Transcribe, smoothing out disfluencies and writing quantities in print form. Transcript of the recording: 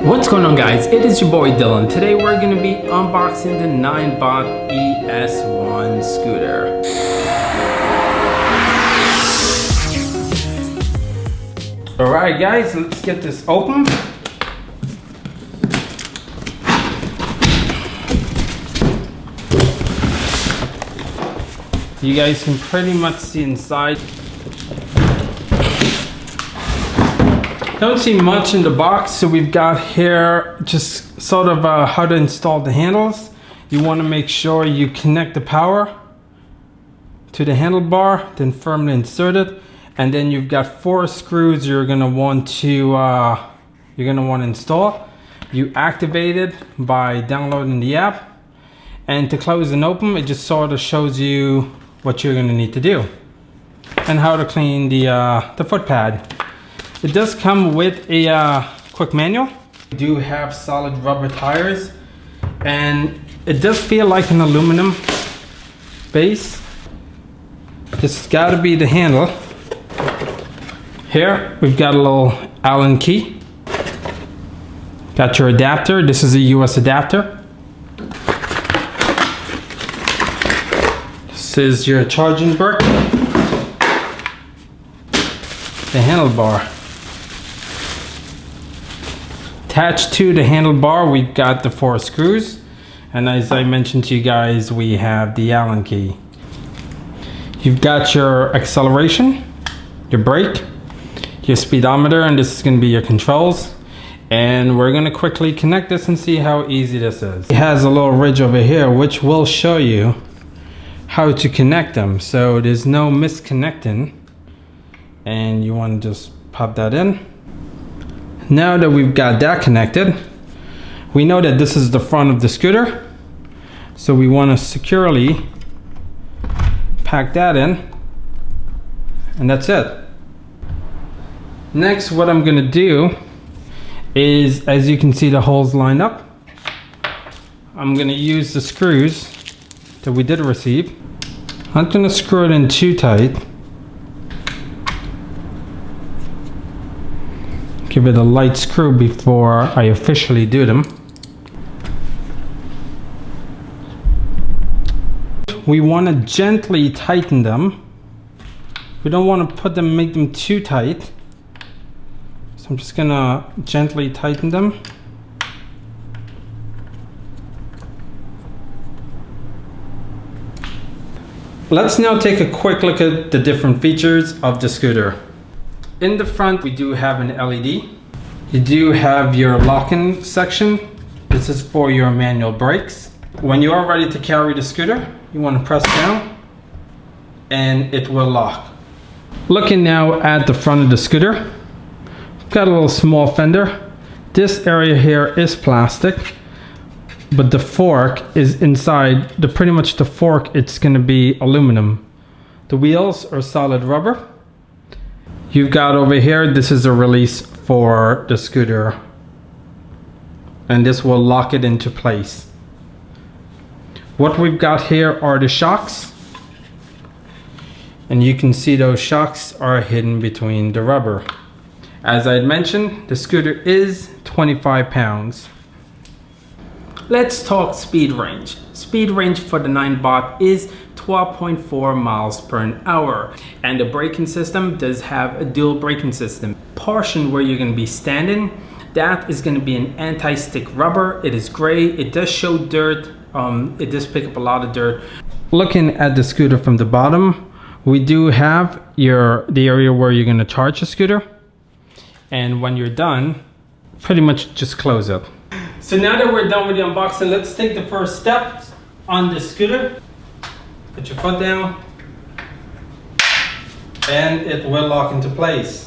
What's going on, guys? It is your boy Dylan. Today we're going to be unboxing the Ninebot ES1 scooter. Alright guys, let's get this open. You guys can pretty much see inside. Don't see much in the box, so we've got here just sort of how to install the handles. You want to make sure you connect the power to the handlebar, then firmly insert it, and then you've got 4 screws you're gonna want to install. You activate it by downloading the app, and to close and open, it just sort of shows you what you're gonna need to do and how to clean the foot pad. It does come with a quick manual. We do have solid rubber tires, and it does feel like an aluminum base. This has got to be the handle. Here we've got a little Allen key. Got your adapter. This is a US adapter. This is your charging brick. The handlebar. Attached to the handlebar, we've got the 4 screws, and as I mentioned to you guys, we have the Allen key. You've got your acceleration, your brake, your speedometer, and this is going to be your controls. And we're going to quickly connect this and see how easy this is. It has a little ridge over here which will show you how to connect them, so there's no misconnecting, and you want to just pop that in. Now that we've got that connected, we know that this is the front of the scooter, so we want to securely pack that in, and that's it. Next, what I'm going to do is, as you can see the holes lined up, I'm going to use the screws that we did receive. I'm not going to screw it in too tight. Give it a light screw before I officially do them. We want to gently tighten them. We don't want to make them too tight. So I'm just gonna gently tighten them. Let's now take a quick look at the different features of the scooter. In the front, we do have an LED. You do have your locking section. This is for your manual brakes. When you are ready to carry the scooter, you want to press down and it will lock. Looking now at the front of the scooter, we've got a little small fender. This area here is plastic, but the fork is inside. Pretty much the fork, it's going to be aluminum. The wheels are solid rubber. You've got over here, this is a release for the scooter, and this will lock it into place. What we've got here are the shocks, and you can see those shocks are hidden between the rubber. As I had mentioned, the scooter is 25 pounds. Let's talk speed range. Speed range for the Ninebot is 12.4 miles per hour, and the braking system does have a dual braking system. Portion where you're going to be standing, that is going to be an anti-stick rubber. It is gray. It does show dirt. It does pick up a lot of dirt. Looking at the scooter from the bottom, we do have the area where you're going to charge the scooter, and when you're done, pretty much just close it. So now that we're done with the unboxing, let's take the first step on the scooter. Put your foot down, and it will lock into place.